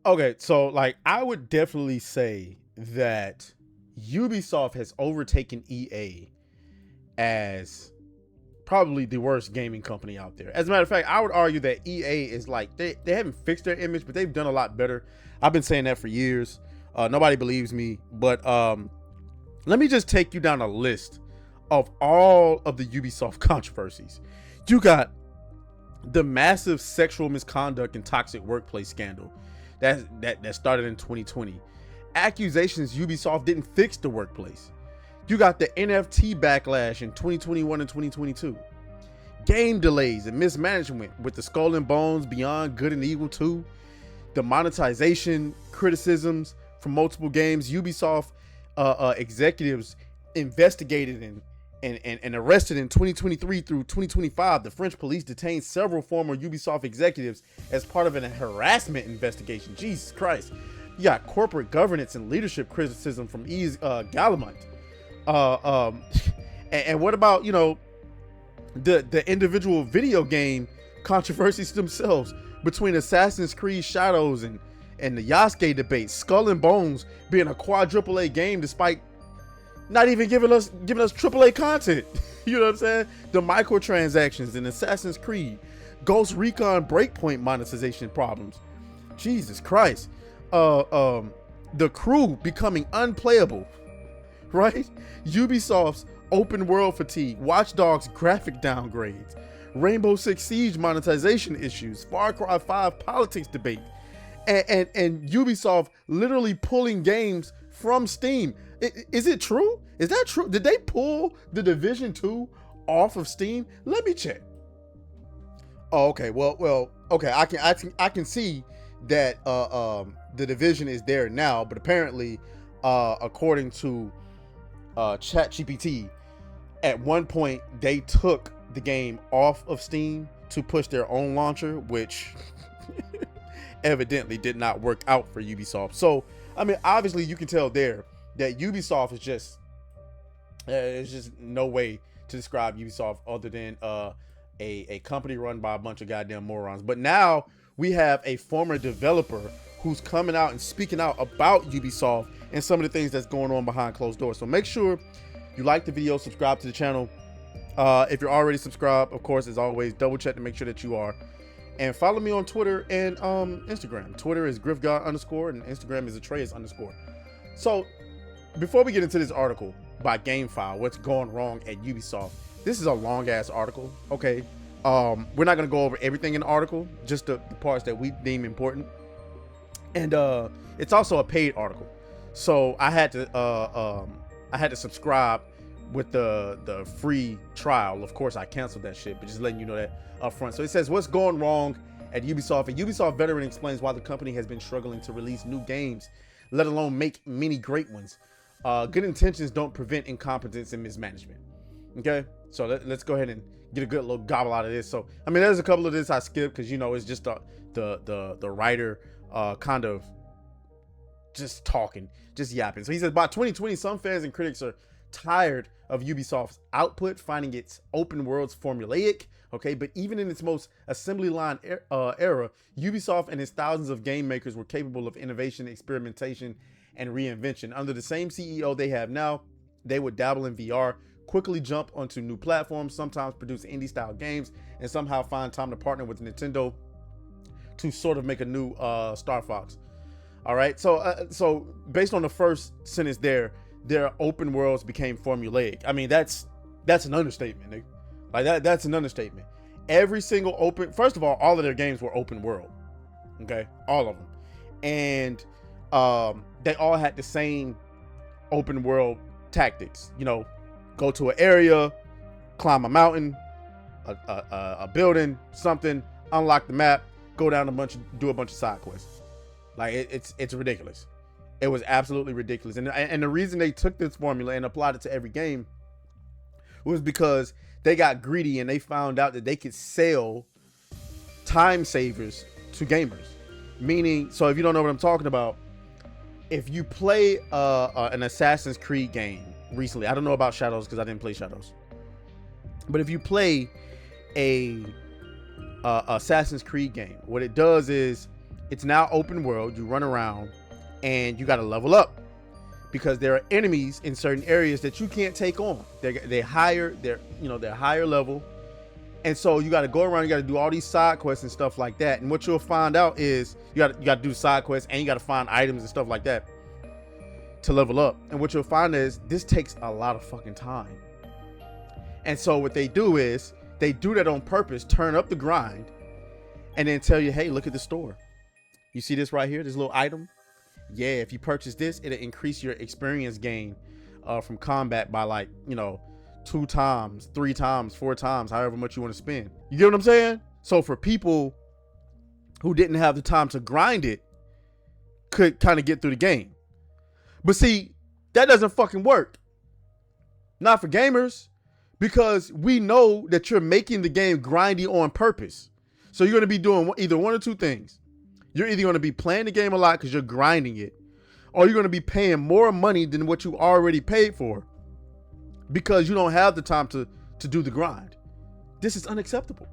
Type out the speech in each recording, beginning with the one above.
Okay, so like I would definitely say that Ubisoft has overtaken EA as probably the worst gaming company out there. As a matter of fact, I would argue that EA is like they haven't fixed their image, but they've done a lot better. I've been saying that for years. Nobody believes me, but let me just take you down a list of all of the Ubisoft controversies. You got the massive sexual misconduct and toxic workplace scandal that started in 2020. Accusations Ubisoft didn't fix the workplace. You got the NFT backlash in 2021 and 2022. Game delays and mismanagement with the Skull and Bones Beyond Good and Evil 2. The monetization criticisms from multiple games. Ubisoft executives investigated and arrested in 2023 through 2025. The French police detained several former Ubisoft executives as part of an harassment investigation. Jesus Christ. You got corporate governance and leadership criticism from Yves Gallimont. And what about, you know, the individual video game controversies themselves between Assassin's Creed Shadows and the Yasuke debate, Skull and Bones being a quadruple A game despite not even giving us AAA content. You know what I'm saying? The microtransactions in Assassin's Creed, Ghost Recon Breakpoint monetization problems. Jesus Christ. The crew becoming unplayable, right? Ubisoft's open world fatigue, Watch Dogs graphic downgrades, Rainbow Six Siege monetization issues, Far Cry 5 politics debate, and Ubisoft literally pulling games from Steam. Is it true? Is that true? Did they pull The Division 2 off of Steam? Let me check. Oh, okay. Well, okay. I can see that The Division is there now, but apparently, according to ChatGPT, at one point they took the game off of Steam to push their own launcher, which evidently did not work out for Ubisoft. So, I mean, obviously you can tell there that Ubisoft is just, there's just no way to describe Ubisoft other than a company run by a bunch of goddamn morons. But now we have a former developer who's coming out and speaking out about Ubisoft and some of the things that's going on behind closed doors. So make sure you like the video, subscribe to the channel. If you're already subscribed, of course, as always, double check to make sure that you are. And follow me on Twitter and Instagram. Twitter is GriffGod_ and Instagram is Atreus_. So before we get into this article by GameFile, what's going wrong at Ubisoft, this is a long ass article. Okay. We're not going to go over everything in the article, just the parts that we deem important. And it's also a paid article. So I had to subscribe with the free trial. Of course, I canceled that shit, but just letting you know that up front. So it says, what's going wrong at Ubisoft? A Ubisoft veteran explains why the company has been struggling to release new games, let alone make many great ones. Good intentions don't prevent incompetence and mismanagement. Okay, so let's go ahead and get a good little gobble out of this. So, I mean, there's a couple of this I skipped because, you know, it's just the writer kind of just talking, just yapping. So he says, by 2020, some fans and critics are tired of Ubisoft's output, finding its open worlds formulaic. Okay, but even in its most assembly line era, Ubisoft and its thousands of game makers were capable of innovation, experimentation, and reinvention. Under the same CEO they have now, they would dabble in VR, quickly jump onto new platforms, sometimes produce indie style games, and somehow find time to partner with Nintendo to sort of make a new Star Fox. All right, so based on the first sentence there, their open worlds became formulaic. I mean, that's an understatement, nigga. Like that's an understatement. Every single first of all of their games were open world. Okay, all of them, and they all had the same open world tactics. You know, go to an area, climb a mountain, a building, something, unlock the map, go down do a bunch of side quests. Like it's ridiculous. It was absolutely ridiculous. And the reason they took this formula and applied it to every game was because they got greedy and they found out that they could sell time savers to gamers. Meaning, so if you don't know what I'm talking about, if you play an Assassin's Creed game recently, I don't know about Shadows because I didn't play Shadows, but if you play a Assassin's Creed game, what it does is It's now open world. You run around and you got to level up because there are enemies in certain areas that you can't take on. They're higher level. And so you got to go around, you got to do all these side quests and stuff like that. And what you'll find out is you got to do side quests and you got to find items and stuff like that to level up. And what you'll find is this takes a lot of fucking time. And so what they do is they do that on purpose, turn up the grind, and then tell you, hey, look at the store. You see this right here, this little item? Yeah, if you purchase this, it'll increase your experience gain from combat by 2 times, 3 times, 4 times, however much you want to spend. You get what I'm saying? So for people who didn't have the time to grind it, could kind of get through the game. But see, that doesn't fucking work. Not for gamers, because we know that you're making the game grindy on purpose. So you're going to be doing either one or two things. You're either going to be playing the game a lot because you're grinding it, or you're going to be paying more money than what you already paid for because you don't have the time to do the grind. This is unacceptable.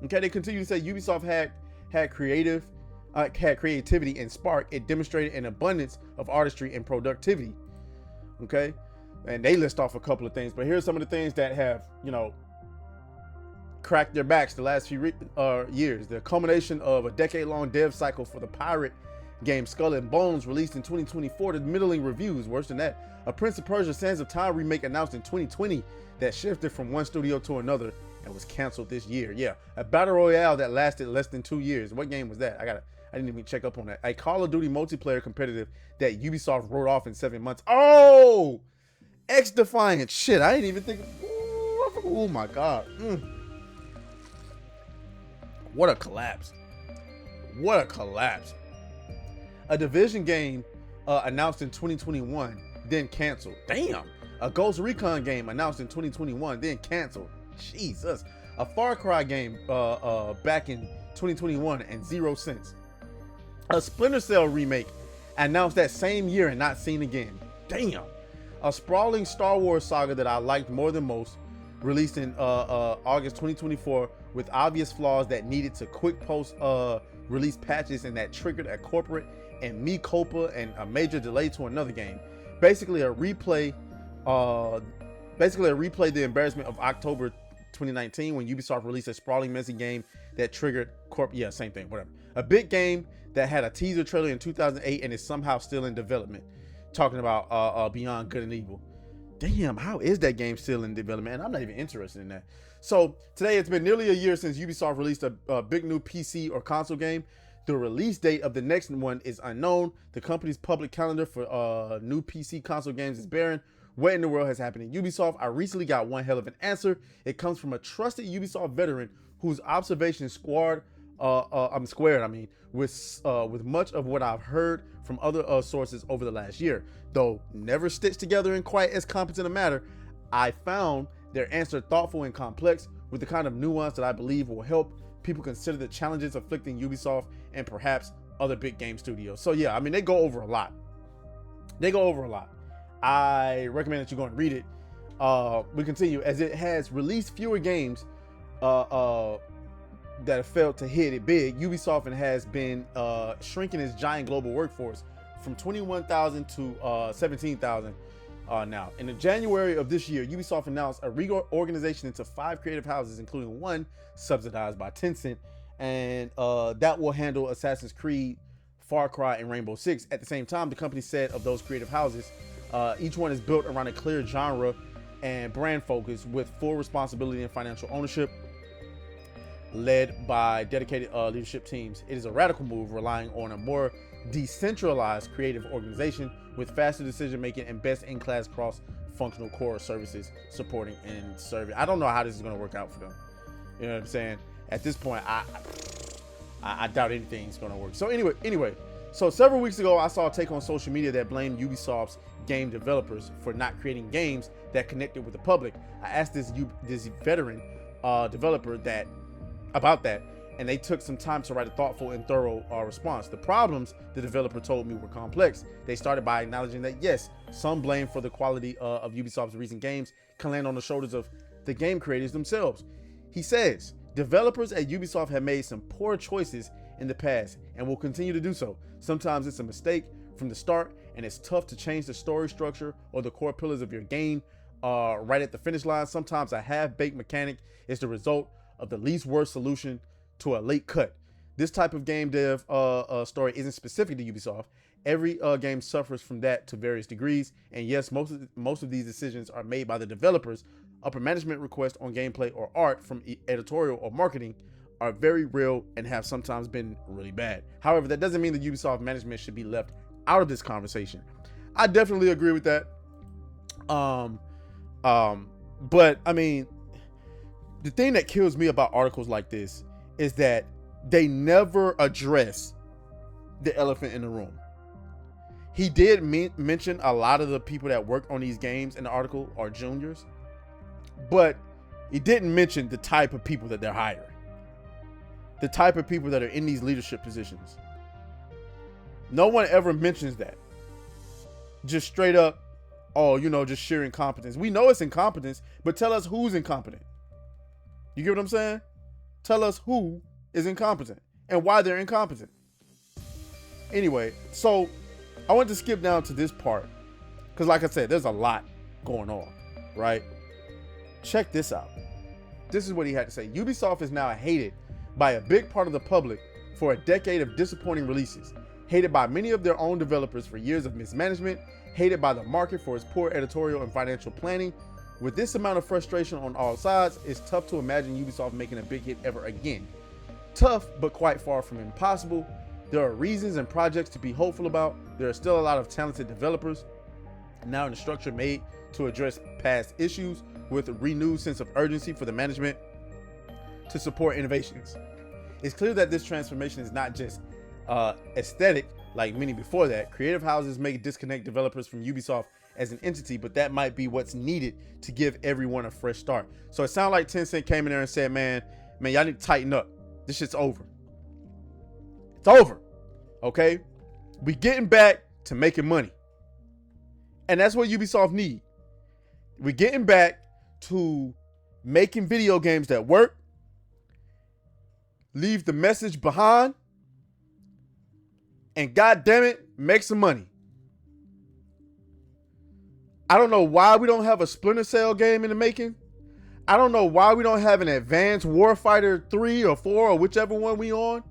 Okay, they continue to say Ubisoft had creativity and spark. It demonstrated an abundance of artistry and productivity. Okay, and they list off a couple of things, but here's some of the things that have, cracked their backs the last few years. The culmination of a decade-long dev cycle for the pirate game Skull and Bones, released in 2024 to middling reviews. Worse than that, a Prince of Persia Sands of Time remake announced in 2020 that shifted from one studio to another and was canceled this year. Yeah, a battle royale that lasted less than 2 years. What game was that? I didn't even check up on that. A Call of Duty multiplayer competitive that Ubisoft wrote off in 7 months. Oh, XDefiant. Shit, I didn't even think. Oh my god. What a collapse. What a collapse. A Division game announced in 2021, then canceled. Damn. A Ghost Recon game announced in 2021, then canceled. Jesus. A Far Cry game back in 2021 and 0 cents. A Splinter Cell remake announced that same year and not seen again. Damn. A sprawling Star Wars saga that I liked more than most, released in August 2024 with obvious flaws that needed to quick post release patches and that triggered a corporate and mea culpa and a major delay to another game. Basically a replay the embarrassment of October 2019 when Ubisoft released a sprawling messy game that triggered same thing, whatever. A big game that had a teaser trailer in 2008 and is somehow still in development. Talking about Beyond Good and Evil. Damn, how is that game still in development? And I'm not even interested in that. So today, it's been nearly a year since Ubisoft released a big new PC or console game. The release date of the next one is unknown. The company's public calendar for new PC console games is barren. What in the world has happened in Ubisoft? I recently got one hell of an answer. It comes from a trusted Ubisoft veteran whose observations squared with much of what I've heard from other sources over the last year. Though never stitched together in quite as competent a matter, I found their answer thoughtful and complex with the kind of nuance that I believe will help people consider the challenges afflicting Ubisoft and perhaps other big game studios. So yeah, I mean, they go over a lot. I recommend that you go and read it. We continue. As it has released fewer games that have failed to hit it big, Ubisoft has been shrinking its giant global workforce from 21,000 to 17,000 now. In the January of this year, Ubisoft announced a reorganization into 5 creative houses, including one subsidized by Tencent, and that will handle Assassin's Creed, Far Cry, and Rainbow Six. At the same time, the company said of those creative houses, each one is built around a clear genre and brand focus with full responsibility and financial ownership, led by dedicated leadership teams. It is a radical move relying on a more decentralized creative organization with faster decision making and best-in-class cross-functional core services supporting and serving. I don't know how this is going to work out for them. You know what I'm saying? At this point, I doubt anything's going to work. So anyway, so several weeks ago, I saw a take on social media that blamed Ubisoft's game developers for not creating games that connected with the public. I asked this veteran developer about that, and they took some time to write a thoughtful and thorough response. The problems, the developer told me, were complex. They started by acknowledging that yes, some blame for the quality of Ubisoft's recent games can land on the shoulders of the game creators themselves. He says, developers at Ubisoft have made some poor choices in the past and will continue to do so. Sometimes it's a mistake from the start, and it's tough to change the story structure or the core pillars of your game right at the finish line. Sometimes a half-baked mechanic is the result of the least worst solution to a late cut. This type of game dev story isn't specific to Ubisoft. Every game suffers from that to various degrees, and yes, most of these decisions are made by the developers. Upper management requests on gameplay or art from editorial or marketing are very real and have sometimes been really bad. However, that doesn't mean the Ubisoft management should be left out of this conversation. I definitely agree with that. But I mean, the thing that kills me about articles like this is that they never address the elephant in the room. He did mention a lot of the people that work on these games in the article are juniors, but he didn't mention the type of people that they're hiring, the type of people that are in these leadership positions. No one ever mentions that. Just straight up, oh, you know, just sheer incompetence. We know it's incompetence, but tell us who's incompetent. You get what I'm saying? Tell us who is incompetent and why they're incompetent. Anyway, so I want to skip down to this part because, like I said, there's a lot going on, right? Check this out. This is what he had to say. Ubisoft is now hated by a big part of the public for a decade of disappointing releases, hated by many of their own developers for years of mismanagement, hated by the market for its poor editorial and financial planning. With this amount of frustration on all sides, it's tough to imagine Ubisoft making a big hit ever again. Tough, but quite far from impossible. There are reasons and projects to be hopeful about. There are still a lot of talented developers now in the structure made to address past issues with a renewed sense of urgency for the management to support innovations. It's clear that this transformation is not just aesthetic like many before that. Creative houses may disconnect developers from Ubisoft as an entity, but that might be what's needed to give everyone a fresh start. So it sounded like Tencent came in there and said, man, y'all need to tighten up. This shit's over. It's over. Okay? We getting back to making money. And that's what Ubisoft need. We're getting back to making video games that work, leave the message behind, and God damn it, make some money. I don't know why we don't have a Splinter Cell game in the making. I don't know why we don't have an Advanced Warfighter 3 or 4 or whichever one we on.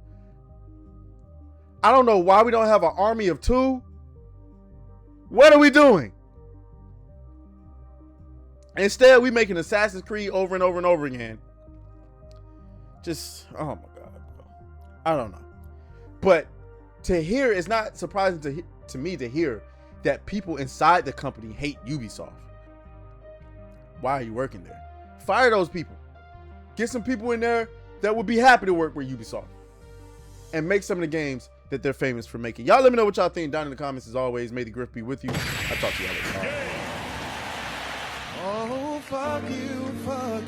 I don't know why we don't have an Army of 2. What are we doing? Instead, we making Assassin's Creed over and over and over again. Just, oh my God. I don't know. But to hear, it's not surprising to me to hear that people inside the company hate Ubisoft. Why are you working there? Fire those people. Get some people in there that would be happy to work with Ubisoft and make some of the games that they're famous for making. Y'all let me know what y'all think down in the comments. As always, may the grift be with you. I'll talk to y'all later. Oh, fuck you, fuck